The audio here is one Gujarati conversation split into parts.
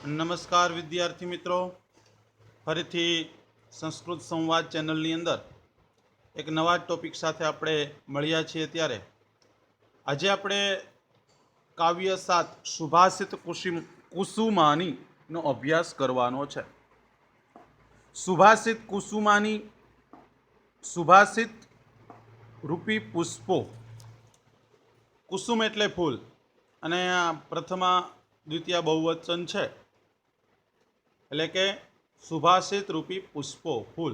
નમસ્કાર વિદ્યાર્થી મિત્રો, ફરીથી સંસ્કૃત સંવાદ ચેનલની અંદર એક નવા ટોપિક સાથે આપણે મળ્યા છીએ. ત્યારે આજે આપણે કાવ્ય 7 સુભાષિત કુસુમાનીનો અભ્યાસ કરવાનો છે. સુભાષિત કુસુમાની, સુભાષિત રૂપી પુષ્પો. કુસુમ એટલે ફૂલ અને પ્રથમા દ્વિતીય બહુવચન છે, એટલે કે સુભાષિત રૂપી પુષ્પો, ફૂલ.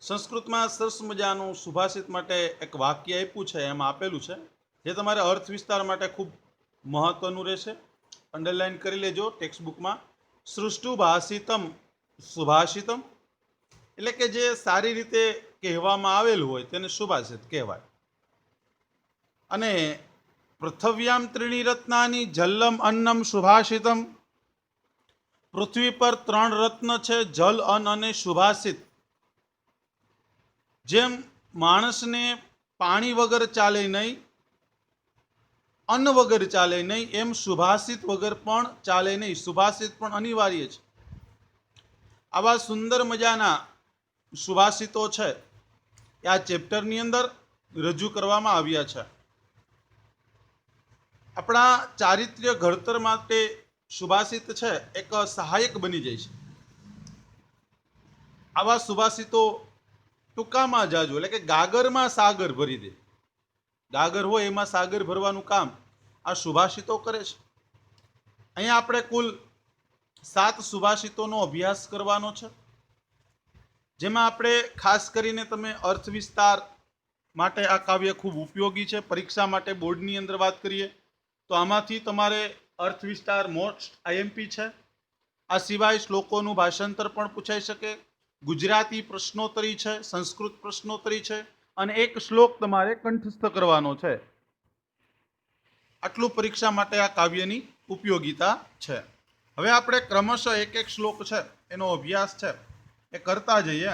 સંસ્કૃતમાં સરસ મજાનું સુભાષિત માટે એક વાક્ય આપ્યું છે, એમાં આપેલું છે, જે તમારે અર્થ વિસ્તાર માટે ખૂબ મહત્વનું રહેશે. અંડરલાઇન કરી લેજો ટેક્સ્ટબુકમાં. સૃષ્ટુભાષિતમ સુભાષિતમ, એટલે કે જે સારી રીતે કહેવામાં આવેલું હોય તેને સુભાષિત કહેવાય. અને પૃથ્વ્યામ ત્રીણી રત્નાની જલમ અન્નમ સુભાષિતમ, પૃથ્વી પર 3 રત્ન છે, જલ, અન્ન અને સુભાષિત. જેમ માણસને પાણી વગર ચાલે નહીં, અન્ન વગર ચાલે નહીં, એમ સુભાષિત વગર પણ ચાલે નહીં. સુભાષિત પણ અનિવાર્ય છે. આવા સુંદર મજાના સુભાષિતો છે એ આ ચેપ્ટરની અંદર રજૂ કરવામાં આવ્યા છે. આપણા ચારિત્ર્ય ઘડતર માટે સુભાષિત છે એક સહાયક બની જાય છે. આવા સુભાષિતો ટૂંકામાં જાજુ, એટલે કે ગાગરમાં સાગર ભરી દે. ગાગર હોય એમાં સાગર ભરવાનું કામ આ સુભાષિતો કરે છે. અહીંયા આપણે કુલ 7 સુભાષિતોનો અભ્યાસ કરવાનો છે, જેમાં આપણે ખાસ કરીને તમે અર્થ વિસ્તાર માટે આ કાવ્ય ખૂબ ઉપયોગી છે. પરીક્ષા માટે બોર્ડની અંદર વાત કરીએ તો આમાંથી તમારે અર્થ વિસ્તાર મોસ્ટ આઈએમપી છે. આ સિવાય શ્લોકોનું ભાષાંતર પણ પૂછાઈ શકે, ગુજરાતી પ્રશ્નોત્તરી છે, સંસ્કૃત પ્રશ્નોત્તરી છે, અને એક શ્લોક તમારે કંઠસ્થ કરવાનો છે. આટલું પરીક્ષા માટે આ કાવ્યની ઉપયોગિતા છે. હવે આપણે ક્રમશઃ એક એક શ્લોક છે એનો અભ્યાસ છે એ કરતા જઈએ.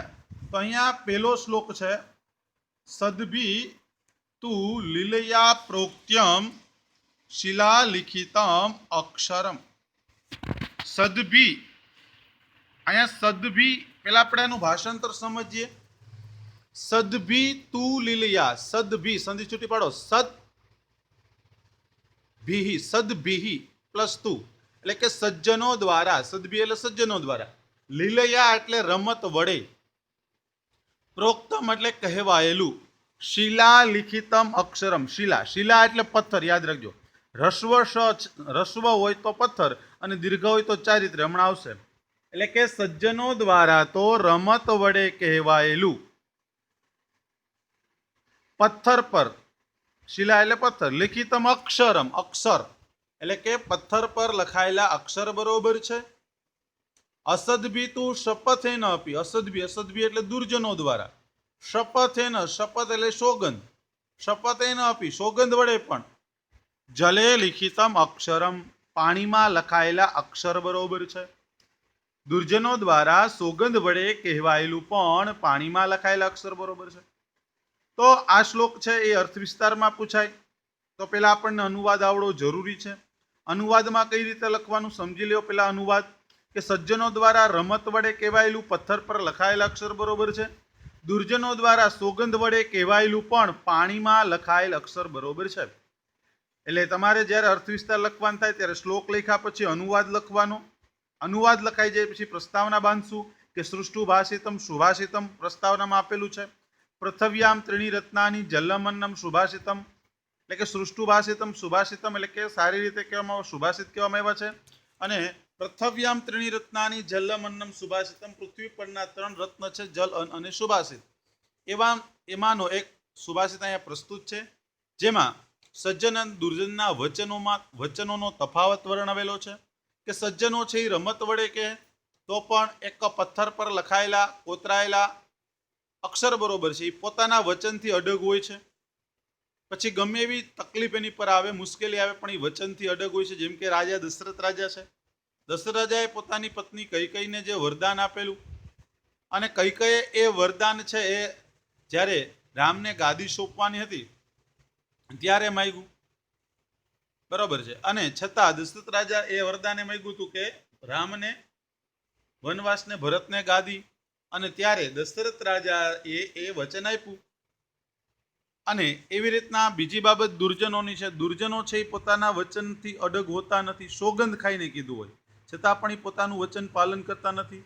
તો અહીંયા પહેલો શ્લોક છે, સદભી તું લીલયા પ્રોક્ત્યમ શિલા લિખિતમ અક્ષરમ. સદભી, અહીંયા સદભી, પેલા આપણે એનું ભાષાંતર સમજીએ. સદભી તું લીલયા, સદભી સંધિ છૂટી પાડો, સદ ભીહી, સદભીહી પ્લસ તું, એટલે કે સજ્જનો દ્વારા. સદભી એટલે સજ્જનો દ્વારા. લીલયા એટલે રમત વડે. પ્રોક્તમ એટલે કહેવાયેલું. શિલા લિખિતમ અક્ષરમ, શિલા, શિલા એટલે પથ્થર, યાદ રાખજો. રસ્વ હોય તો પથ્થર અને દીર્ઘ હોય તો ચારિત્ર્ય, હમણાં આવશે. એટલે કે સજ્જનો દ્વારા તો રમત વડે કહેવાયેલું. પથ્થર પર, શિલા એટલે પથ્થર, લિખિતમ અક્ષરમ, અક્ષર એટલે કે પથ્થર પર લખાયેલા અક્ષર બરોબર છે. અસદભી તું શપથે ન આપી, અસદભી, અસદભી એટલે દુર્જનો દ્વારા. શપથે ન, શપથ એટલે સોગંદ, શપથે ન આપી, સોગંદ વડે પણ. જલે લિખિતમ અક્ષરમ, પાણીમાં લખાયેલા અક્ષર બરોબર છે. દુર્જનો દ્વારા સોગંદ વડે કહેવાયેલું પણ પાણીમાં લખાયેલા અક્ષર બરોબર છે. તો આ શ્લોક છે એ અર્થ વિસ્તારમાં પૂછાય તો પેલા આપણને અનુવાદ આવડવો જરૂરી છે. અનુવાદમાં કઈ રીતે લખવાનું સમજી લ્યો. પેલા અનુવાદ કે સજ્જનો દ્વારા રમત વડે કહેવાયેલું પથ્થર પર લખાયેલા અક્ષર બરોબર છે. દુર્જનો દ્વારા સોગંદ વડે કહેવાયેલું પણ પાણીમાં લખાયેલ અક્ષર બરોબર છે. એટલે તમારે જ્યારે અર્થ વિસ્તાર લખવાનું થાય ત્યારે શ્લોક લખ્યા પછી અનુવાદ લખવાનો. અનુવાદ લખાઈ જાય પછી પ્રસ્તાવના બાંધશું કે સૃષ્ટુ ભાષિતમ સુભાષિતમ, પ્રસ્તાવનામાં આપેલું છે. પૃથવ્યામ ત્રીણી રત્નાની જલમન્નમ સુભાષિતમ, એટલે કે સૃષ્ટુ ભાષિતમ સુભાષિતમ, એટલે કે સારી રીતે કહેવામાં આવે, સુભાષિત કહેવામાં આવ્યા છે. અને પૃથવ્યામ ત્રીણી રત્નાની જલમન્નમ સુભાષિતમ, પૃથ્વી પરના 3 રત્ન છે, જલ, અન્ન અને સુભાષિત. એમાંનો એક સુભાષિત અહીંયા પ્રસ્તુત છે, જેમાં સજ્જન અને દુર્જનના વચનોનો તફાવત વર્ણવેલો છે. કે સજ્જનો છે એ રમત વડે કે તો પણ એક પથ્થર પર લખાયેલા કોતરાયેલા અક્ષર બરોબર છે, એ પોતાના વચનથી અડગ હોય છે. પછી ગમે એવી તકલીફ એની પર આવે, મુશ્કેલી આવે, પણ એ વચનથી અડગ હોય છે. જેમ કે રાજા દશરથ રાજા છે, દશરથ રાજાએ પોતાની પત્ની કૈકેયીને જે વરદાન આપેલું, અને કૈકેયીએ એ વરદાન છે એ જ્યારે રામને ગાદી સોંપવાની હતી ત્યારે માંગ્યું. બરોબર છે. અને છતાં દશરથ રાજા એ વરદાને માંગ્યું હતું કે રામને વનવાસને ભરતને ગાદી, અને ત્યારે દશરથ રાજા એ વચન આપ્યું. અને એવી રીતના બીજી બાબત દુર્જનોની છે. દુર્જનો છે એ પોતાના વચનથી અડગ હોતા નથી. સોગંદ ખાઈને કીધું હોય છતાં પણ એ પોતાનું વચન પાલન કરતા નથી.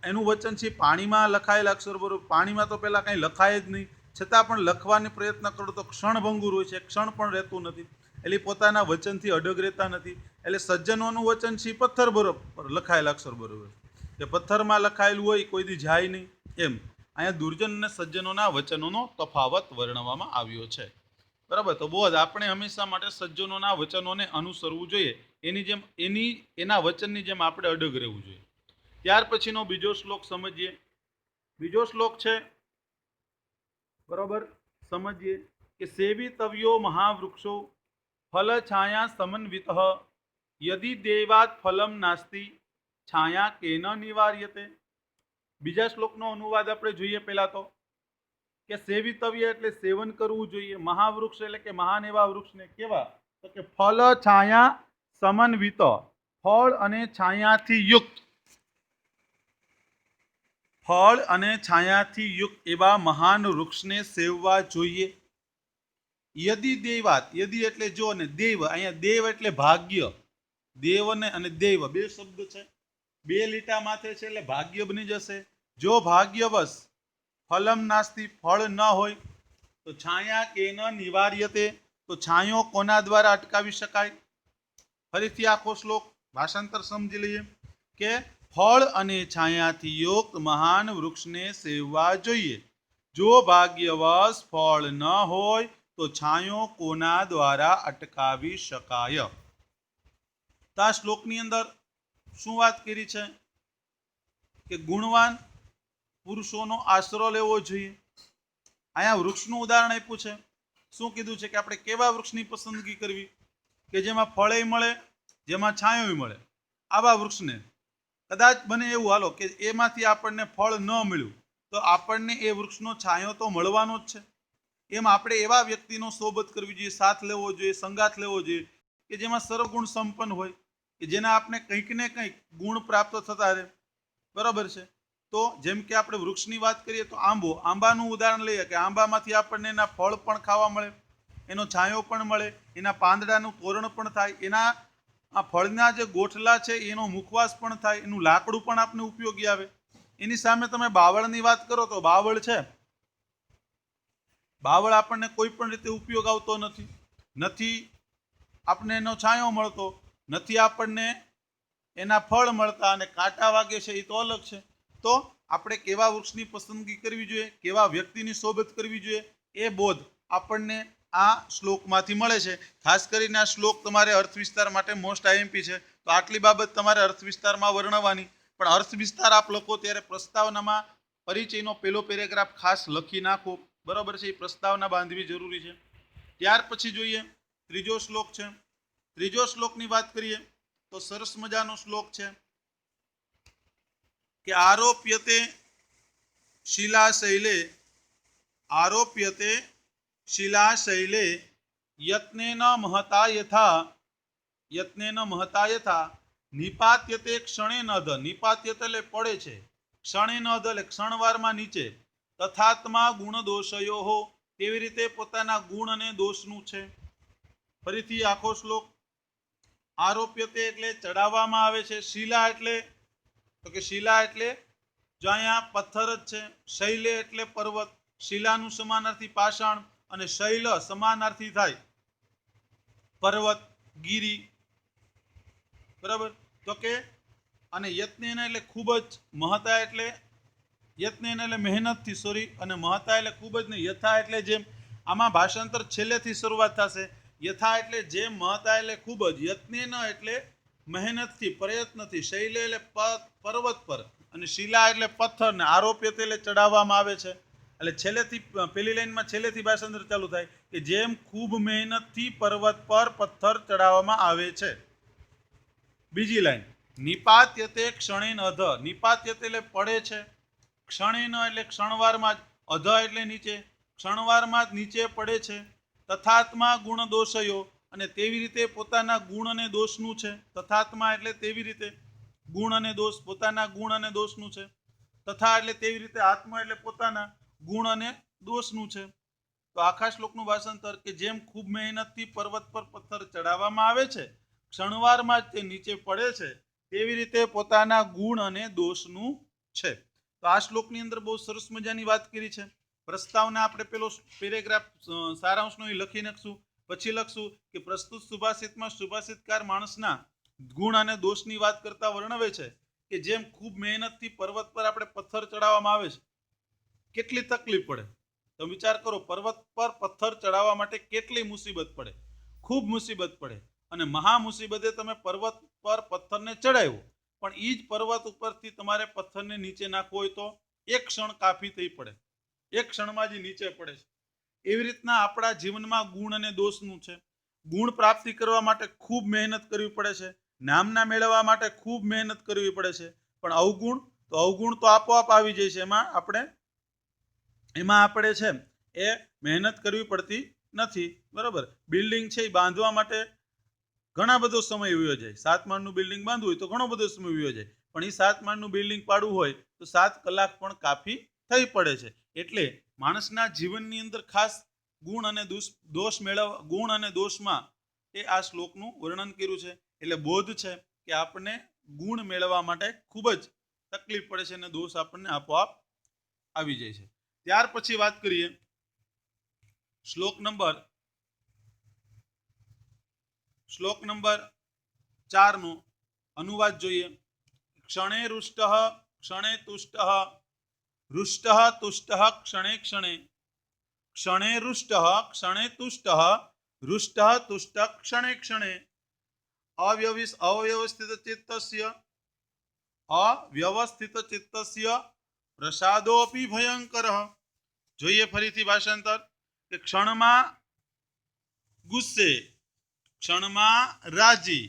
એનું વચન છે પાણીમાં લખાયેલા અક્ષર બરોબર. પાણીમાં તો પહેલાં કંઈ લખાય જ નહીં, છતાં પણ લખવાનો પ્રયત્ન કરો તો ક્ષણભંગુર હોય છે, ક્ષણ પણ રહેતું નથી. એટલે પોતાના વચનથી અડગ રહેતા નથી. એટલે સજ્જનોનું વચન છે પથ્થર બરોબર લખાયેલા અક્ષર બરોબર, કે પથ્થરમાં લખાયેલું હોય કોઈ દી જાય નહીં. એમ અહીંયા દુર્જન અને સજ્જનોના વચનોનો તફાવત વર્ણવવામાં આવ્યો છે. બરાબર. તો બોધ આપણે હંમેશા માટે સજ્જનોના વચનોને અનુસરવું જોઈએ. એના વચનની જેમ આપણે અડગ રહેવું જોઈએ. ત્યાર પછીનો બીજો શ્લોક સમજીએ. બીજો શ્લોક છે બરોબર, સમજીએ કે સેવિતવ્યો મહાવૃક્ષો ફલ છાયા સમન્વિત યદિ દેવાત ફલમ નાસ્તિ છાયા કેન નિવાર્યતે. બીજા શ્લોકનો અનુવાદ આપણે જોઈએ. પહેલા તો કે સેવિતવ્ય એટલે સેવન કરવું જોઈએ. મહાવૃક્ષ એટલે કે મહાન એવા વૃક્ષને કેવા, તો કે ફલ છાયા સમન્વિત, ફળ અને છાયાથી યુક્ત, ફળ અને છાયાથી યુક્ત એવા મહાન વૃક્ષને સેવવા જોઈએ. યદિ દેવાત, યદિ એટલે જો, અને દેવ, અહીંયા દેવ એટલે ભાગ્ય. દેવ અને દેવ બે શબ્દ છે, બે લીટા માથે છે, એટલે ભાગ્ય બની જશે. જો ભાગ્યવશ ફલમ નાસ્તિ, ફળ ન હોય તો છાયા કેન નિવાર્યતે, તો છાયો કોના દ્વારા અટકાવી શકાય. ફરીથી આખો શ્લોક ભાષાંતર સમજી લઈએ કે ફળ અને છાયાથી યુક્ત મહાન વૃક્ષને સેવવા જોઈએ. જો ભાગ્યવશ ફળ ન હોય તો છાયો કોના દ્વારા અટકાવી શકાય. તો આ શ્લોકની અંદર શું વાત કરી છે કે ગુણવાન પુરુષોનો આશરો લેવો જોઈએ. અહીંયા વૃક્ષનું ઉદાહરણ આપ્યું છે. શું કીધું છે કે આપણે કેવા વૃક્ષની પસંદગી કરવી, કે જેમાં ફળે મળે, જેમાં છાંયો મળે. આવા વૃક્ષને, કદાચ બને એવું હાલો કે એમાંથી આપણને ફળ ન મળ્યું તો આપણને એ વૃક્ષનો છાંયો તો મળવાનો જ છે. એમ આપણે એવા વ્યક્તિનો સોબત કરવી જોઈએ, સાથ લેવો જોઈએ, સંગાથ લેવો જોઈએ કે જેમાં સર્વગુણ સંપન્ન હોય, કે જેના આપણે કંઈક ને કંઈક ગુણ પ્રાપ્ત થતા રહે. બરાબર છે. તો જેમ કે આપણે વૃક્ષની વાત કરીએ તો આંબાનું ઉદાહરણ લઈએ કે આંબામાંથી આપણને એના ફળ પણ ખાવા મળે, એનો છાંયો પણ મળે, એના પાંદડાનું તોરણ પણ થાય, એના આ ફળના જે ગોઠલા છે એનો મુખવાસ પણ થાય, એનું લાકડું પણ આપને ઉપયોગી આવે. એની સામે તમે બાવળની વાત કરો તો બાવળ છે, બાવળ આપણને કોઈ પણ રીતે ઉપયોગ આવતો નથી આપણને એનો છાંયો મળતો, નથી આપણને એના ફળ મળતા, અને કાંટા વાગે છે એ તો અલગ છે. તો આપણે કેવા વૃક્ષની પસંદગી કરવી જોઈએ, કેવા વ્યક્તિની સોબત કરવી જોઈએ, એ બોધ આપણને આ શ્લોકમાંથી મળે છે. ખાસ કરીને આ શ્લોક તમારે અર્થ વિસ્તાર માટે મોસ્ટ આઈએમપી છે, તો આટલી બાબત તમારે અર્થ વિસ્તારમાં વર્ણવવાની. પણ અર્થ વિસ્તાર આપ લખો ત્યારે પ્રસ્તાવનામાં પરિચયનો પહેલો પેરેગ્રાફ ખાસ લખી નાખો. બરાબર છે. એ પ્રસ્તાવના બાંધવી જરૂરી છે. ત્યાર પછી જોઈએ ત્રીજો શ્લોક છે. ત્રીજો શ્લોકની વાત કરીએ તો સરસ મજાનો શ્લોક છે કે આરોપ્યતે શિલાશૈલે યત્નેન મહતા યથા નિપાત્યતે ક્ષણેન અધ. નિપાત્યતે એટલે પડે છે, ક્ષણેન અધ એટલે ક્ષણવારમાં નીચે. તથાત્મા ગુણ દોષયો, તેવી રીતે પોતાના ગુણ અને દોષનું છે. ફરીથી આખો શ્લોક. આરોપ્યતે એટલે ચડાવવામાં આવે છે. શિલા એટલે તો કે શિલા એટલે જો અહીંયા પથ્થર જ છે. શૈલે એટલે પર્વત, શિલાનું સમાનાર્થી પાષાણ, અને શૈલ સમાનાર્થી થાય પર્વત, ગીરી. બરાબર. તો કે અને યત્નેન એટલે ખૂબ જ, મહતા એટલે યત્નેન એટલે મહેનતથી, સોરી, અને મહતા એટલે ખૂબ જ નહીં. યથા એટલે જેમ. આમાં ભાષાંતર છેલ્લેથી શરૂઆત થશે. યથા એટલે જેમ, મહતા એટલે ખૂબ જ, યત્નેન એટલે મહેનતથી, પ્રયત્નથી, શૈલે એટલે પર્વત પર, અને શિલા એટલે પથ્થર, ને આરોપ્યતે એટલે ચડાવવામાં આવે છે. એટલે છેલ્લેથી પેલી લાઈનમાં છેલ્લેથી ભાષાંતર ચાલુ થાય કે જેમ ખૂબ મહેનતથી પર્વત પર પથ્થર ચડાવવામાં આવે છે. બીજી લાઈન નિપાત્યતે ક્ષણેન અધ. નિપાત્યતે એટલે પડે છે, ક્ષણેન એટલે ક્ષણવારમાં જ, અધ એટલે નીચે, ક્ષણવારમાં જ નીચે પડે છે. તથાત્મા ગુણ દોષયો, અને તેવી રીતે પોતાના ગુણ અને દોષનું છે. તથાત્મા એટલે તેવી રીતે ગુણ અને દોષ, પોતાના ગુણ અને દોષનું છે. તથા એટલે તેવી રીતે, આત્મા એટલે પોતાના ગુણ અને દોષનું છે. તો આખા શ્લોકનું ભાષાંતર કે જેમ ખૂબ મહેનતથી પર્વત પર પથ્થર ચડાવવામાં આવે છે, ક્ષણવારમાં જ તે નીચે પડે છે, તેવી રીતે પોતાના ગુણ અને દોષનું છે. તો આ શ્લોકની અંદર બહુ સરસ મજાની વાત કરી છે. પ્રસ્તાવના આપણે પેલો પેરેગ્રાફ સારાંશનો લખી નાખશું, પછી લખશું કે પ્રસ્તુત સુભાષિતમાં સુભાષિતકાર માણસના ગુણ અને દોષની વાત કરતા વર્ણવે છે કે જેમ ખૂબ મહેનતથી પર્વત પર આપણે પથ્થર ચડાવવામાં આવે છે, કેટલી તકલીફ પડે. તો વિચાર કરો, પર્વત પર પથ્થર ચડાવવા માટે કેટલી મુસીબત પડે, ખૂબ મુસીબત પડે. અને મહા મુસીબતે તમે પર્વત પર પથ્થરને ચડાવ્યો, પણ એ જ પર્વત ઉપરથી તમારે પથ્થરને નીચે નાખવો હોય તો એક ક્ષણ કાફી થઈ પડે, એક ક્ષણમાં જ નીચે પડે છે. એવી રીતના આપણા જીવનમાં ગુણ અને દોષનું છે. ગુણ પ્રાપ્તિ કરવા માટે ખૂબ મહેનત કરવી પડે છે, નામના મેળવવા માટે ખૂબ મહેનત કરવી પડે છે. પણ અવગુણ તો આપોઆપ આવી જાય છે. એમાં આપણે છે એ મહેનત કરવી પડતી નથી. બરોબર. બિલ્ડિંગ છે એ બાંધવા માટે ઘણા બધો સમય વયો જાય. 7 માળનું બિલ્ડિંગ બાંધવું હોય તો ઘણો બધો સમય વયો જાય, પણ એ 7 માળનું બિલ્ડિંગ પાડવું હોય તો 7 કલાક પણ કાફી થઈ પડે છે. એટલે માણસના જીવનની અંદર ખાસ ગુણ અને દોષમાં એ આ શ્લોકનું વર્ણન કર્યું છે. એટલે બોધ છે કે આપણને ગુણ મેળવવા માટે ખૂબ જ તકલીફ પડે છે અને દોષ આપણને આપોઆપ આવી જાય છે. ત્યાર પછી વાત કરીએ શ્લોક નંબર 4 નો અનુવાદ જોઈએ. ક્ષણે રુષ્ટ ક્ષણે તુષ્ટ, રુષ્ટ તુષ્ટ ક્ષણે ક્ષણે, ક્ષણે રુષ્ટ ક્ષણે તુષ્ટ, રુષ્ટ તુષ્ટ ક્ષણે ક્ષણે, અવ્યવસ્થિત ચિત્તસ્ય પ્રસાદોપી ભયંકર. જોઈએ ફરીથી ભાષાંતર કે ક્ષણમાં ગુસ્સે, ક્ષણમાં રાજી.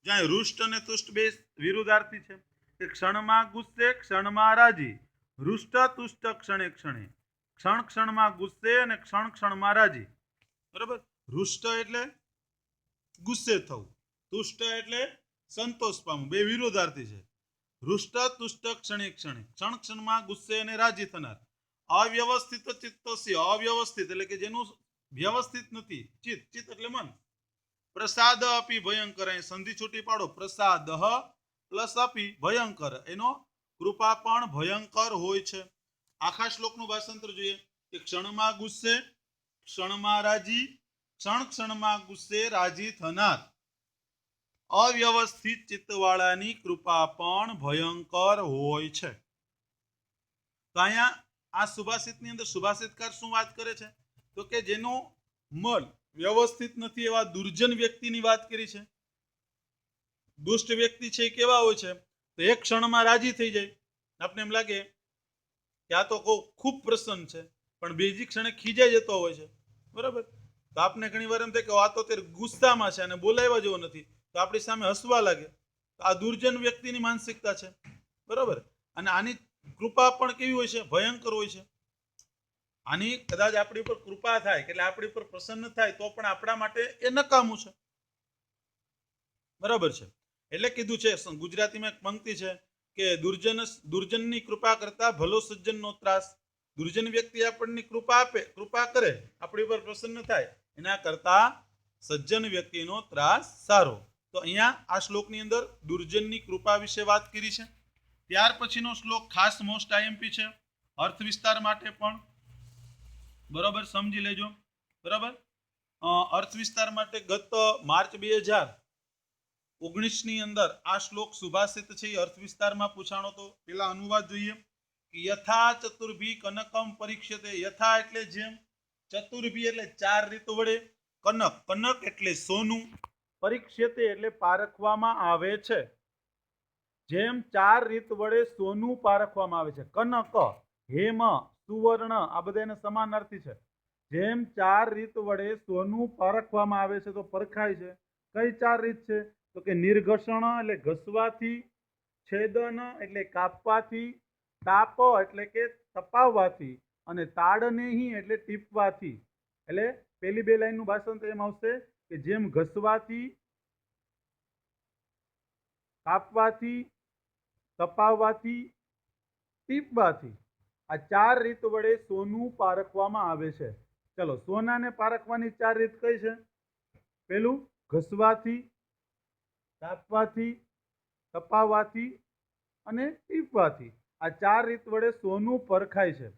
જ્યાં રુષ્ટ અને તુષ્ટ બે વિરુદ્ધાર્થી છે. કે ક્ષણમાં ગુસ્સે, ક્ષણમાં રાજી, રુષ્ટ તુષ્ટ ક્ષણે ક્ષણે, ક્ષણ ક્ષણમાં ગુસ્સે અને ક્ષણ ક્ષણમાં રાજી. બરાબર. રુષ્ટ એટલે ગુસ્સે થવું, તુષ્ટ એટલે સંતોષ પામવું, બે વિરોધાર્થી છે. રુષ્ટ તુષ્ટ ક્ષણે ક્ષણે, ક્ષણ ક્ષણમાં ગુસ્સે અને રાજી થનાર. અવ્યવસ્થિત ચિત્તસ્ય, અવ્યવસ્થિત એટલે કે જેનું વ્યવસ્થિત નથી ચિત્ત, ચિત્ત એટલે મન. પ્રસાદ અપી ભયંકર, સંધિ છૂટી પાડો, પ્રસાદ પ્લસ અપી ભયંકર, એનો કૃપા પણ ભયંકર હોય છે. આખા શ્લોકનું ભાષાંતર જોઈએ કે ક્ષણમાં ગુસ્સે, ક્ષણમાં રાજી, ક્ષણ ક્ષણમાં ગુસ્સે રાજી થનાર અવ્યવસ્થિત ચિત્તવાળાની કૃપા પણ ભયંકર હોય છે. તો અહીંયા આ સુભાષિતની અંદર સુભાષિતકાર શું વાત કરે છે તો કે જેનું મન વ્યવસ્થિત નથી એવા દુર્જન વ્યક્તિની વાત કરી છે. દુષ્ટ વ્યક્તિ છે કેવા હોય છે તો એક ક્ષણમાં રાજી થઈ જાય. આપણે એમ લાગે કે આ તો ખૂબ પ્રસન્ન છે, પણ બીજી ક્ષણે ખીજાઈ જતો હોય છે. બરાબર. તો આપણે ઘણી વાર એમ થાય કે આ તો તે ગુસ્સામાં છે અને બોલાવ્યા જેવો નથી, તો આપણી સામે હસવા લાગે. આ દુર્જન વ્યક્તિની માનસિકતા છે. બરાબર. અને આની કૃપા પણ કેવી હોય છે? ભયંકર હોય છે. આની કદાચ આપણી ઉપર કૃપા થાય એટલે આપણી ઉપર પ્રસન્ન થાય તો પણ આપણા માટે એ નકામું છે. બરાબર છે. એટલે કીધું છે, ગુજરાતીમાં એક પંક્તિ છે કે દુર્જનની કૃપા કરતા ભલો સજ્જનનો ત્રાસ. દુર્જન વ્યક્તિ આપણને કૃપા કરે, આપણી ઉપર પ્રસન્ન થાય, એના કરતા સજ્જન વ્યક્તિનો ત્રાસ સારો. તો અહીંયા આ શ્લોકની અંદર દુર્જનની કૃપા વિશે વાત કરી છે. ત્યાર પછીનો શ્લોક ખાસ મોસ્ટ આઈએમપી છે, અર્થ વિસ્તાર માટે પણ. બરાબર, સમજી લેજો. બરાબર. અર્થ વિસ્તાર માટે ગત માર્ચ 2019 અંદર આ શ્લોક સુભાષિત છે એ અર્થ વિસ્તારમાં પૂછાણો તો. પેલા અનુવાદ જોઈએ કે યથા ચતુર્ભી કનકમ પરીક્ષતે. યથા એટલે જેમ, ચતુર્ભી એટલે 4 રીત વડે, કનક, કનક એટલે સોનું, પરીક્ષતે એટલે પારખવામાં આવે છે. જેમ 4 રીત વડે સોનું પારખવામાં આવે છે. કનક, હેમ, સુવર્ણ આ બધા એને સમાનાર્થી છે. જેમ 4 રીત વડે સોનું પારખવામાં આવે છે તો પરખાય છે. કઈ 4 રીત છે તો કે નિર્ઘષણ એટલે ઘસવાથી, છેદન એટલે કાપવાથી, તાપ એટલે કે તપાવવાથી, અને તાડનેહી એટલે ટીપવાથી. એટલે પેલી બે લાઈનનું ભાષાંતર એમ આવશે કે જેમ ઘસવાથી, કાપવાથી, તપાવવાથી, ટીપવાથી આ 4 રીત વડે સોનું પારખવામાં આવે છે. ચલો, સોનાને પારખવાની 4 રીત કઈ છે? પેલું ઘસવાથી, કાપવાથી, તપાવવાથી અને ટીપવાથી. આ 4 રીત વડે સોનું પરખાય છે.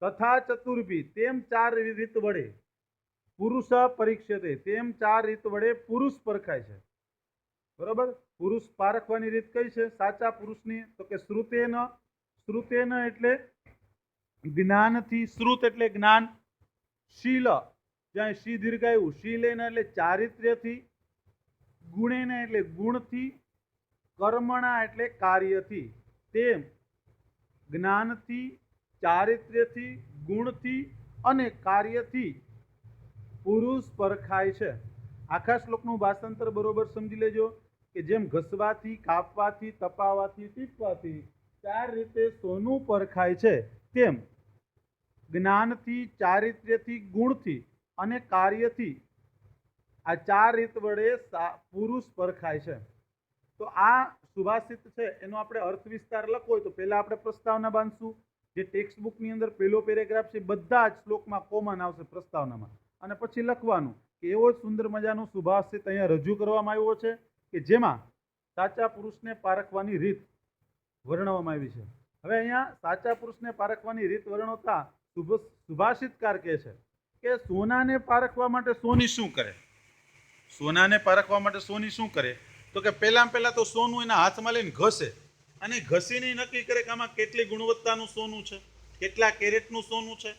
તથા ચતુર્ભી, તેમ 4 રીત વડે પુરુષ પરીક્ષતે, તેમ 4 રીત વડે પુરુષ પરખાય છે. બરોબર. પુરુષ પારખવાની રીત કઈ છે સાચા પુરુષની? તો કે શ્રુતેન. શ્રુતેન એટલે જ્ઞાનથી, શ્રુત એટલે જ્ઞાન, શીલ જ્યાં શી દીર્ઘાયું, શીલેન એટલે ચારિત્ર્યથી, ગુણેન એટલે ગુણથી, કર્મણા એટલે કાર્યથી. તેમ જ્ઞાનથી, ચારિત્ર્યથી, ગુણથી અને કાર્યથી પુરુષ પરખાય છે. આખા શ્લોકનું ભાષાંતર બરોબર સમજી લેજો કે જેમ ઘસવાથી, કાપવાથી, તપાવવાથી, ટીપવાથી 4 રીતે સોનું પરખાય છે, તેમ જ્ઞાનથી, ચારિત્ર્યથી, ગુણથી અને કાર્યથી આ 4 રીત વડે પુરુષ પરખાય છે. તો આ સુભાષિત છે એનો આપણે અર્થ વિસ્તાર લખવો હોય તો પહેલા આપણે પ્રસ્તાવના બાંધશું. જે ટેક્સ્ટ બુકની અંદર પહેલો પેરેગ્રાફ છે બધા જ શ્લોકમાં કોમન આવશે પ્રસ્તાવનામાં, અને પછી લખવાનું કે એવો સુંદર મજાનો સુભાષિત અહીંયા રજૂ કરવામાં આવ્યો છે કે જેમાં સાચા પુરુષને પારખવાની રીત વર્ણવવામાં આવી છે. હવે અહીંયા સાચા પુરુષને પારખવાની રીત વર્ણવતા સુભાષિતકાર કહે છે કે સોનાને પારખવા માટે સોની શું કરે? સોનાને પારખવા માટે સોની શું કરે? તો કે પહેલા તો સોનું એના હાથમાં લઈને ઘસે અને ઘસીને નક્કી કરે કે આમાં કેટલી ગુણવત્તાનું સોનું છે, કેટલા કેરેટનું સોનું છે.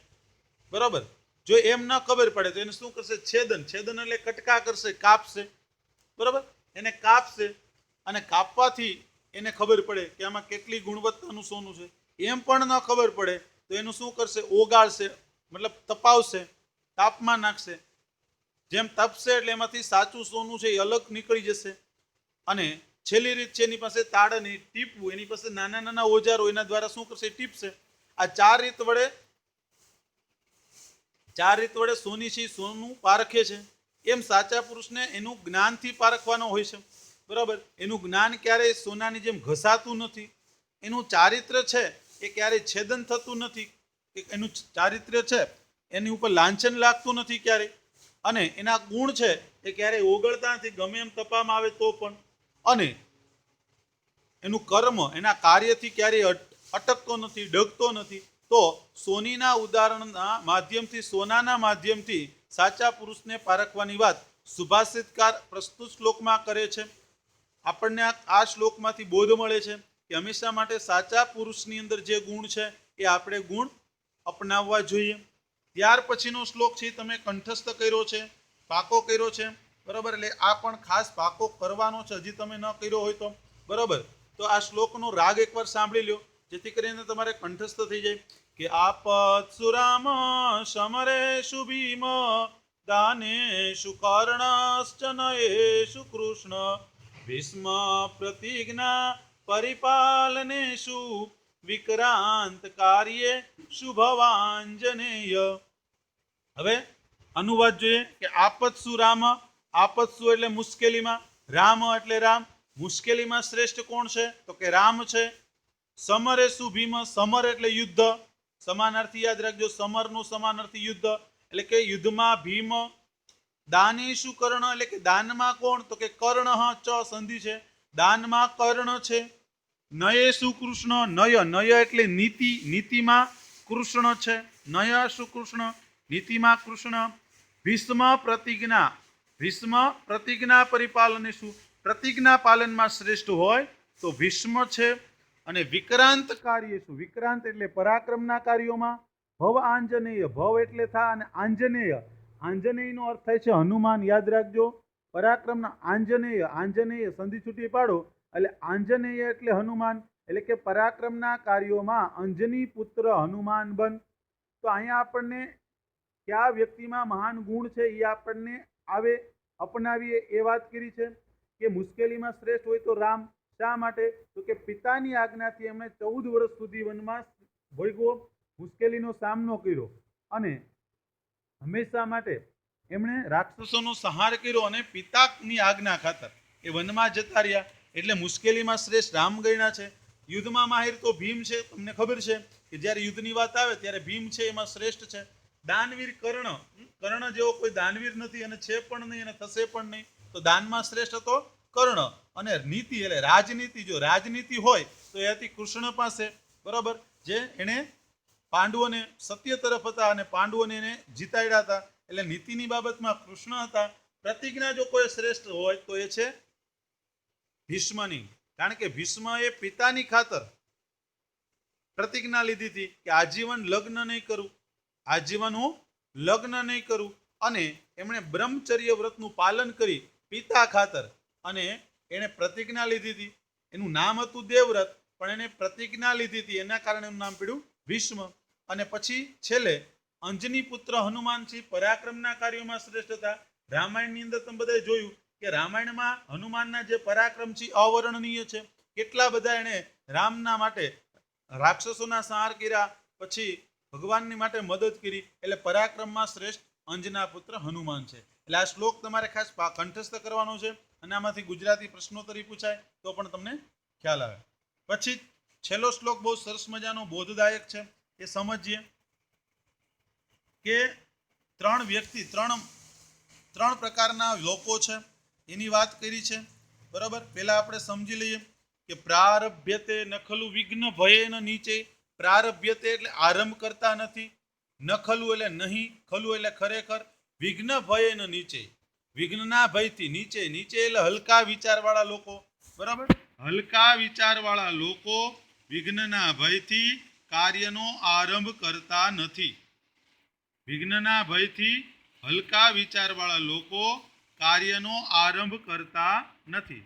બરાબર. જો એમ ન ખબર પડે તો એને શું કરશે? છેદન. છેદન એટલે કટકા કરશે, કાપશે. બરાબર. એને કાપશે અને કાપવાથી એને ખબર પડે કે આમાં કેટલી ગુણવત્તાનું સોનું છે. એમ પણ ન ખબર પડે તો એનું શું કરશે? ઓગાળશે, મતલબ તપાવશે, તાપમાં નાખશે. જેમ તપશે એટલે એમાંથી સાચું સોનું છે એ અલગ નીકળી જશે. અને છેલ્લી રીત છે એની પાસે તાળની ટીપવું, એની પાસે નાના નાના ઓજારો એના દ્વારા શું કરશે? ટીપશે. આ 4 રીત વડે સોની છે સોનું પારખે છે. એમ સાચા પુરુષને એનું જ્ઞાનથી પારખવાનો હોય છે. બરાબર. એનું જ્ઞાન ક્યારેય સોનાની જેમ ઘસાતું નથી. એનું ચારિત્ર્ય છે એ ક્યારેય છેદન થતું નથી. એનું ચારિત્ર્ય છે એની ઉપર લાંછન લાગતું નથી ક્યારેય. અને એના ગુણ છે એ ક્યારેય ઓગળતા નથી, ગમે એમ તપામાં આવે તો પણ. અને એનું કર્મ એના કાર્યથી ક્યારેય અટકતો નથી, ડગતો નથી. તો સોનીના ઉદાહરણના માધ્યમથી, સોનાના માધ્યમથી સાચા પુરુષને પારખવાની વાત સુભાષિતકાર પ્રસ્તુત શ્લોકમાં કરે છે. આપણને આ શ્લોકમાંથી બોધ મળે છે કે હંમેશા માટે સાચા પુરુષની અંદર જે ગુણ છે એ આપણે ગુણ અપનાવવા જોઈએ. ત્યાર પછીનો શ્લોક છે તમે કંઠસ્થ કર્યો છે, પાકો કર્યો છે. બરાબર. એટલે આ પણ ખાસ પાકો કરવાનો છે હજી તમે ન કર્યો હોય તો. બરાબર. તો આ શ્લોકનો રાગ એકવાર સાંભળી લો જેથી કરીને તમારે કંઠસ્થ થઈ જાય કે આપત્સુરામ સમરેષુ ભીમ દાનેષુ કર્ણશ્ચ નયેષુ કૃષ્ણ ભીષ્મ પ્રતિજ્ઞા પરિપાલનેષુ વિક્રાંત કાર્યે શુભવાંજનેય. હવે અનુવાદ જોઈએ કે આપત્સુ રામ. આપત્સુ એટલે મુશ્કેલીમાં, રામ એટલે રામ. મુશ્કેલીમાં શ્રેષ્ઠ કોણ છે? તો કે રામ છે. સમરેષુ ભીમ. સમર એટલે યુદ્ધ. સમાનાર્થી યાદ રાખજો. સમરનું સમાનાર્થી યુદ્ધ એટલે કે યુદ્ધમાં ભીમ. દાનેષુ કર્ણ એટલે કે દાનમાં કોણ? તો કે કર્ણ. ચ સંધિ છે. દાનમાં કર્ણ છે. નયેષુ કૃષ્ણ. નય એટલે નીતિ. નીતિમાં કૃષ્ણ છે. નયસુ કૃષ્ણ, નીતિમાં કૃષ્ણ. ભીષ્મ પ્રતિજ્ઞા. ભીષ્મ પ્રતિજ્ઞા પરિપાલનેષુ. પ્રતિજ્ઞા પાલનમાં શ્રેષ્ઠ હોય તો ભીષ્મ છે. અને વિક્રાંત કાર્યેષુ. વિક્રાંત એટલે પરાક્રમના કાર્યોમાં. ભવ આંજનેય. ભવ એટલે થા અને આંજનેય. આંજનેયનો અર્થ થાય છે હનુમાન. યાદ રાખજો. પરાક્રમના આંજનેય. આંજનેય સંધિ છૂટી પાડો એટલે આંજનેય એટલે હનુમાન. એટલે કે પરાક્રમના કાર્યોમાં અંજની પુત્ર હનુમાન બન. તો અહીંયા આપણને કયા વ્યક્તિમાં મહાન ગુણ છે એ આપણને આવે અપનાવીએ એ વાત કરી છે કે મુશ્કેલીમાં શ્રેષ્ઠ હોય તો રામ. શા માટે? તો કે પિતાની આજ્ઞાથી એમણે 14 વર્ષ સુધી વનવાસ ભોગવો, મુશ્કેલીનો સામનો કર્યો અને હંમેશા માટે એમણે રાક્ષસોનો સંહાર કર્યો અને પિતાની આજ્ઞા ખાતર એ વનમાં જતા રહ્યા, એટલે મુશ્કેલીમાં શ્રેષ્ઠ રામ ગણ્યા છે. યુદ્ધમાં માહિર તો ભીમ છે. તમને ખબર છે કે જ્યારે યુદ્ધની વાત આવે ત્યારે ભીમ છે એમાં શ્રેષ્ઠ છે. દાનવીર કર્ણ, કર્ણ જેવો કોઈ દાનવીર નથી અને છે પણ નહીં અને થશે પણ નહીં. તો દાનમાં શ્રેષ્ઠ હતો કર્ણ. અને નીતિ એટલે રાજનીતિ, જો રાજનીતિ હોય તો એ હતી કૃષ્ણ પાસે, બરોબર, જે એને પાંડવોને સત્ય તરફ હતા અને પાંડવોને એને જીતાડ્યા હતા. એટલે નીતિની બાબતમાં કૃષ્ણ હતા. પ્રતિજ્ઞા જો કોઈ શ્રેષ્ઠ હોય તો એ છે ભીષ્મની, કારણ કે ભીષ્મ એ પિતાની ખાતર પ્રતિજ્ઞા લીધી હતી કે આજીવન લગ્ન નહીં કરું, આજીવન હું લગ્ન નહીં કરું. અને એમણે બ્રહ્મચર્ય વ્રતનું પાલન કરી પિતા ખાતર, અને એણે પ્રતિજ્ઞા લીધી હતી. એનું નામ હતું દેવવ્રત, પણ એને પ્રતિજ્ઞા લીધી હતી, એના કારણે એનું નામ પડ્યું ભીષ્મ. અને પછી છેલ્લે અંજની પુત્ર હનુમાનજી પરાક્રમના કાર્યોમાં શ્રેષ્ઠ હતા. રામાયણની અંદર તમે બધાએ જોયું કે રામાયણમાં હનુમાનના જે પરાક્રમ છે અવર્ણનીય છે. કેટલા બધા એણે રામના માટે રાક્ષસોના સંહાર કર્યા, પછી ભગવાનની માટે મદદ કરી. એટલે પરાક્રમમાં શ્રેષ્ઠ અંજના પુત્ર હનુમાન છે. એટલે આ શ્લોક તમારે ખાસ કંઠસ્થ કરવાનો છે, અને આમાંથી ગુજરાતી પ્રશ્નોત્તરી પૂછાય તો પણ તમને ખ્યાલ આવે. પછી છેલ્લો શ્લોક બહુ સરસ મજાનો બોધદાયક છે, એ સમજીએ કે ત્રણ પ્રકારના લોકો છે એની વાત કરી છે, બરાબર. પહેલા આપણે સમજી લઈએ કે પ્રારભ્યતે ન ખલુ વિઘ્ન ભયેન નીચે. પ્રારભ્યતે એટલે આરંભ કરતા નથી, ન ખલુ એટલે નહીં, ખલુ એટલે ખરેખર, વિઘ્ન ભયેન નીચે, વિઘ્નના ભયથી નીચે. નીચે એટલે હલકા વિચારવાળા લોકો, બરાબર. હલકા વિચારવાળા લોકો વિઘ્નના ભયથી કાર્યનો આરંભ કરતા નથી. વિઘ્નના ભયથી હલકા વિચારવાળા લોકો કાર્યનો આરંભ કરતા નથી.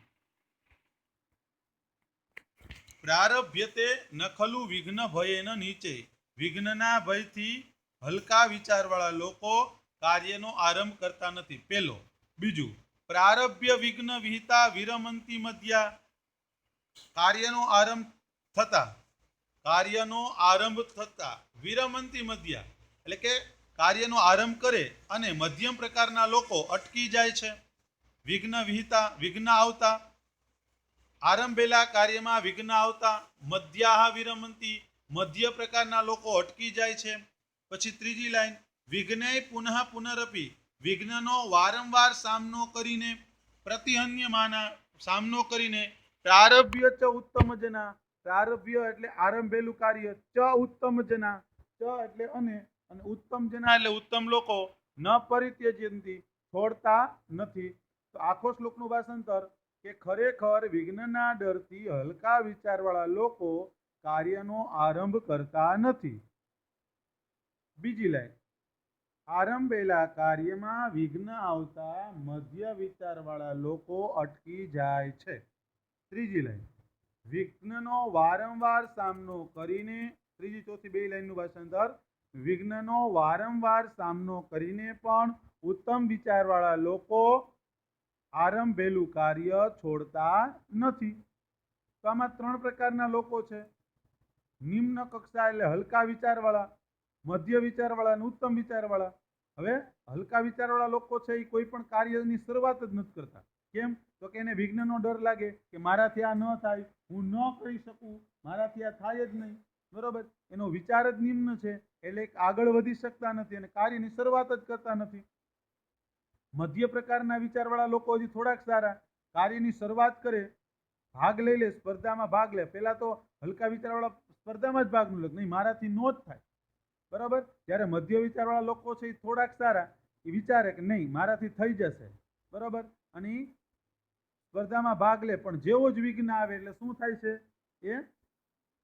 પ્રારભ્યતે ન ખલુ વિઘ્ન ભયેન નીચે. વિઘ્નના ભયથી હલકા વિચારવાળા લોકો કાર્યનો આરંભ કરતા નથી. પહેલો. બીજું, પ્રારભ્ય વિઘ્ન વિહિતા વિરમંતી મધ્યા. કાર્યનો આરંભ થતા વિરમંતી મધ્યા, એટલે કે કાર્યનો આરંભ કરે અને મધ્યમ પ્રકારના લોકો અટકી જાય છે. વિઘ્ન વિહિતા, વિઘ્ન આવતા, આરંભેલા કાર્યમાં વિઘ્ન આવતા. મધ્યાહ વિરમંતી, મધ્ય પ્રકારના લોકો અટકી જાય છે. પછી ત્રીજી લાઈન, વિઘ્ને પુનઃ પુનરપી. વિઘ્નનો વારંવાર સામનો કરીને, પ્રતિહન્યમાના, સામનો કરીને, પ્રારભ્ય ચ ઉત્તમ જના. પ્રારભ્ય એટલે આરંભેલું કાર્ય, ચ ઉત્તમ જના, ચ એટલે અને ઉત્તમ જના એટલે ઉત્તમ લોકો, ન પરિત્યજંતી, છોડતા નથી. તો આખો શ્લોકનું ભાષાંતર કે ખરેખર વિઘ્નના ડરથી હલકા વિચારવાળા લોકો કાર્યનો આરંભ કરતા નથી. બીજી લાઈન, આરંભેલા કાર્યમાં વિઘ્ન આવતા મધ્ય વિચારવાળા લોકો અટકી જાય છે. ત્રીજી લાઈન, વિઘ્નનો વારંવાર સામનો કરીને, ત્રીજી ચોથી બે લાઈનનું ભાષાંતર, વિઘ્નનો વારંવાર સામનો કરીને પણ ઉત્તમ વિચારવાળા લોકો આરંભેલું કાર્ય છોડતા નથી. તો આમાં ત્રણ પ્રકારના લોકો છે. નિમ્ન કક્ષા એટલે હલકા વિચારવાળા, મધ્ય વિચારવાળા અને ઉત્તમ વિચારવાળા. હવે હલકા વિચારવાળા લોકો છે એ કોઈ પણ કાર્યની શરૂઆત જ નથી કરતા. કેમ? તો કે એને વિઘ્નનો ડર લાગે કે મારાથી આ ન થાય, હું ન કરી શકું, મારાથી આ થાય જ નહીં, બરોબર. એનો વિચાર જ નિમ્ન છે, એટલે આગળ વધી શકતા નથી અને કાર્યની શરૂઆત જ કરતા નથી. મધ્ય પ્રકારના વિચારવાળા લોકો હજી થોડાક સારા, કાર્યની શરૂઆત કરે, ભાગ લઈ લે, સ્પર્ધામાં ભાગ લે. પહેલા તો હલકા વિચારવાળા સ્પર્ધામાં જ ભાગ ન લે, નહીં મારાથી નો જ થાય, બરાબર. જ્યારે મધ્ય વિચારવાળા લોકો છે એ થોડાક સારા, એ વિચારે કે નહીં મારાથી થઈ જશે, બરાબર, અને સ્પર્ધામાં ભાગ લે. પણ જેવો જ વિઘ્ન આવે એટલે શું થાય છે? એ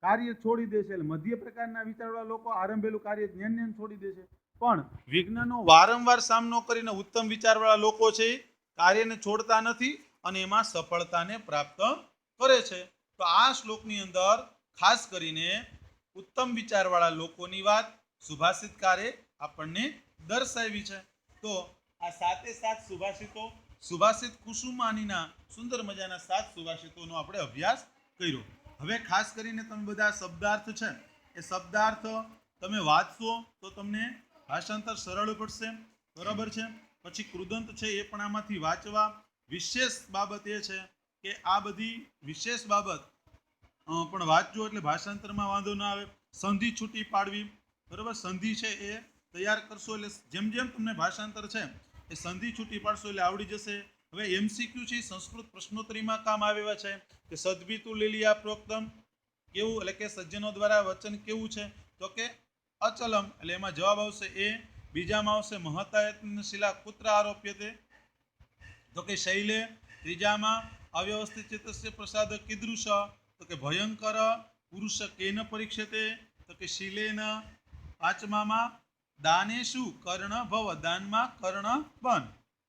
કાર્ય છોડી દેશે. એટલે મધ્ય પ્રકારના વિચારવાળા લોકો આરંભેલું કાર્ય જ્ઞાન છોડી દેશે. પણ વિઘ્નનો વારંવાર સામનો કરીને ઉત્તમ વિચારવાળા લોકો છે એ કાર્યને છોડતા નથી અને એમાં સફળતાને પ્રાપ્ત કરે છે. તો આ શ્લોકની અંદર ખાસ કરીને ઉત્તમ વિચારવાળા લોકોની વાત સુભાષિતકારે આપણને દર્શાવી છે. તો આ સાતે સાત સુભાષિતો, સુભાષિત કુસુમાનીના સુંદર મજાના 7 સુભાષિતોનો આપણે અભ્યાસ કર્યો. હવે ખાસ કરીને તમે બધા શબ્દાર્થ છે એ શબ્દાર્થ તમે વાંચશો તો તમને ભાષાંતર સરળ પડશે, બરાબર છે. પછી કૃદંત છે એ પણ આમાંથી વાંચવા. વિશેષ બાબત એ છે કે આ બધી વિશેષ બાબત પણ વાંચજો એટલે ભાષાંતરમાં વાંધો ના આવે. સંધિ છૂટી પાડવી, બરાબર, સંધિ છે એ તૈયાર કરશો એટલે જેમ જેમ તમને ભાષાંતર છે એ સંધિ છૂટી પાડશો એટલે આવડી જશે. હવે એમસીક્યુ છે સંસ્કૃત પ્રશ્નોત્તરીમાં કામ આવ્યા છે કે સદભીતુ લીલિયા પ્રોક્તમ કેવું, એટલે કે સજ્જનો દ્વારા વચન કેવું છે, તો કે અચલમ, એટલે એમાં જવાબ આવશે એ. બીજામાં આવશે મહતાયત્ન શિલા કુત્ર આરોપ્યતે, તો કે શૈલે. ત્રીજામાં અવ્યવસ્થિત ચિત્તસ્ય પ્રસાદ કીદૃશ, તો કે ભયંકર. પુરુષ કેન પરીક્ષતે, તો કે શિલેન. પાંચમામાં દાનેશુ કર્ણ ભવ, દાનમાં કર્ણ બન.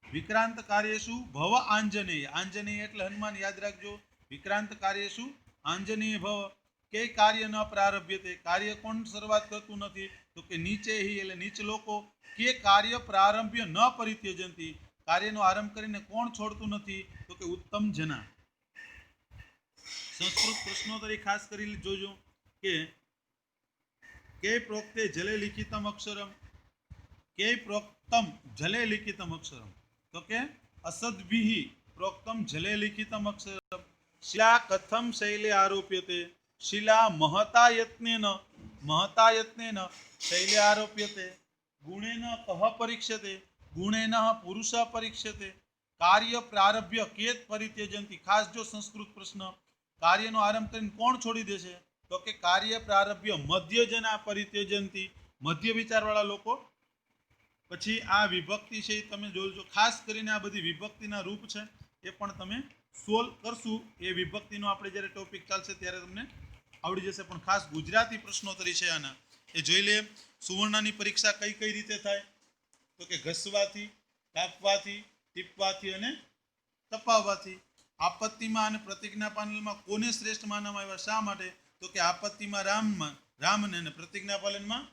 વિક્રાંત કાર્યેશુ ભવ આંજનેય, આંજનેય એટલે હનુમાન, યાદ રાખજો. વિક્રાંત કાર્યેશુ આંજનેય ભવ. કે કાર્ય ન પ્રારભ્યતે, કાર્ય કોણ શરૂઆત કરતું નથી, તો કે નીચે હિ એટલે નીચ લોકો. કે કાર્ય પ્રારંભ્ય ન પરિત્યજંતી, કાર્યનો આરંભ કરીને કોણ છોડતું નથી, તો કે ઉત્તમ જના. સંસ્કૃત પ્રશ્નોત્તરી ખાસ કરી જોજો કે પ્રોક્તે જલે લિખિતમ અક્ષરમ, કે પ્રોક્તમ જલે લિખિતમ અક્ષરમ, તો કે અસદ્ભિ પ્રોક્તમ જલે લિખિતમ અક્ષરમ. શિલા કથમ શૈલે આરોપ્યતે, શિલા મહતાયત્નેન શૈલે આરોપ્યતે. ગુણેન કહ પરીક્ષતે, ગુણેન પુરુષ પરીક્ષતે. કાર્ય પ્રારભ્ય કેત પરિત્યજંતી, ખાસ જો સંસ્કૃત પ્રશ્ન, કાર્યનો આરંભ કરીને કોણ છોડી દેશે, તો કે કાર્ય પ્રારભ્ય મધ્યજના પરિત્યજંતી, મધ્ય વિચારવાળા લોકો. પછી આ વિભક્તિ છે એ તમે જોજો, ખાસ કરીને આ બધી વિભક્તિના રૂપ છે એ પણ તમે સોલ્વ કરશું. એ વિભક્તિનો આપણે જ્યારે ટોપિક ચાલશે ત્યારે તમને આવડી જશે. પણ ખાસ ગુજરાતી પ્રશ્નોત્તરી છે આના એ જોઈ લે. સુવર્ણની પરીક્ષા કઈ કઈ રીતે થાય, તો કે ઘસવાથી, કાપવાથી, ટીપવાથી અને તપાવવાથી. આપત્તિમાં અને પ્રતિજ્ઞા પાલનમાં કોને શ્રેષ્ઠ માનવામાં આવ્યા, શા માટે, તો કે આપત્તિમાં રામને અને પ્રતિજ્ઞા પાલનમાં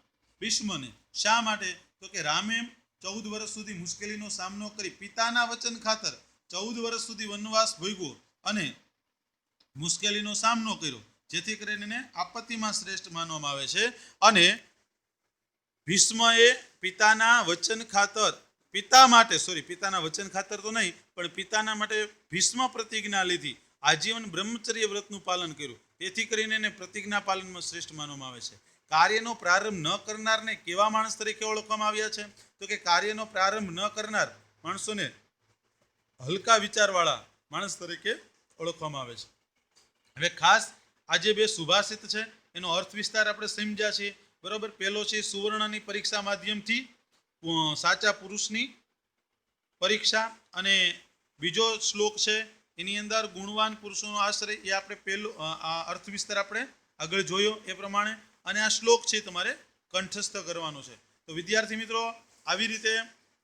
ભીષ્મને. શા માટે, તો કે રામે 14 વર્ષ સુધી મુશ્કેલીનો સામનો કરી પિતાના વચન ખાતર 14 વર્ષ સુધી વનવાસ ભોગવ્યો અને મુશ્કેલીનો સામનો કર્યો, જેથી કરીને એને આપત્તિમાં શ્રેષ્ઠ માનવામાં આવે છે. અને ભીષ્મએ પિતાના વચન ખાતર, પિતાના વચન ખાતર તો નહીં પણ પિતાના માટે ભીષ્મ પ્રતિજ્ઞા લીધી, આજીવન બ્રહ્મચર્ય વ્રતનું પાલન કર્યું, તેથી કરીને એને પ્રતિજ્ઞા પાલનમાં શ્રેષ્ઠ માનવામાં આવે છે. કાર્યનો પ્રારંભ ન કરનારને કેવા માણસ તરીકે ઓળખવામાં આવ્યા છે, તો કે કાર્યનો પ્રારંભ ન કરનાર માણસોને હલકા વિચારવાળા માણસ તરીકે ઓળખવામાં આવે છે. હવે ખાસ આજે બે સુભાષિત છે એનો અર્થ વિસ્તાર આપણે સમજ્યા છીએ, બરોબર. પહેલો છે સુવર્ણની પરીક્ષા માધ્યમથી સાચા પુરુષની પરીક્ષા, અને બીજો શ્લોક છે એની અંદર ગુણવાન પુરુષોનો આશ્રય, એ આપણે પહેલો અર્થ વિસ્તાર આપણે આગળ જોયો એ પ્રમાણે. અને આ શ્લોક છે તમારે કંઠસ્થ કરવાનો છે. તો વિદ્યાર્થી મિત્રો, આવી રીતે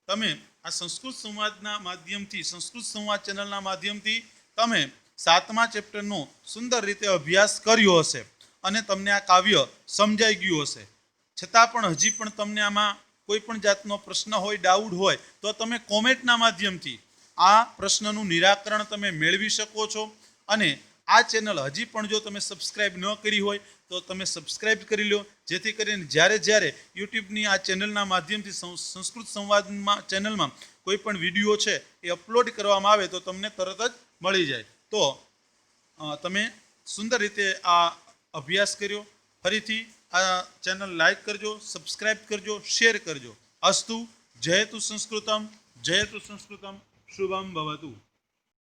તમે આ સંસ્કૃત સંવાદના માધ્યમથી, સંસ્કૃત સંવાદ ચેનલના માધ્યમથી તમે 7મા ચેપ્ટરનો સુંદર રીતે અભ્યાસ કર્યો હશે અને તમને આ કાવ્ય સમજાઈ ગયું હશે. છતાં પણ હજી પણ તમને આમાં કોઈ પણ જાતનો પ્રશ્ન હોય, ડાઉટ હોય, તો તમે કોમેન્ટના માધ્યમથી આ પ્રશ્નનું નિરાકરણ તમે મેળવી શકો છો. અને આ ચેનલ હજી પણ જો તમે સબસ્ક્રાઇબ ન કરી હોય તો તમે સબસ્ક્રાઇબ કરી લો, જેથી કરીને જ્યારે યુટ્યુબની આ ચેનલના માધ્યમથી સંસ્કૃત સંવાદમાં ચેનલમાં કોઈ પણ વિડીયો છે એ અપલોડ કરવામાં આવે તો તમને તરત જ મળી જાય. તો તમે સુંદર રીતે આ અભ્યાસ કર્યો. ફરીથી આ ચેનલ લાઈક કરજો, સબસ્ક્રાઇબ કરજો, શેર કરજો. અસ્તુ. જયતુ સંસ્કૃતમ, જયતુ સંસ્કૃતમ. શુભમ ભવતુ.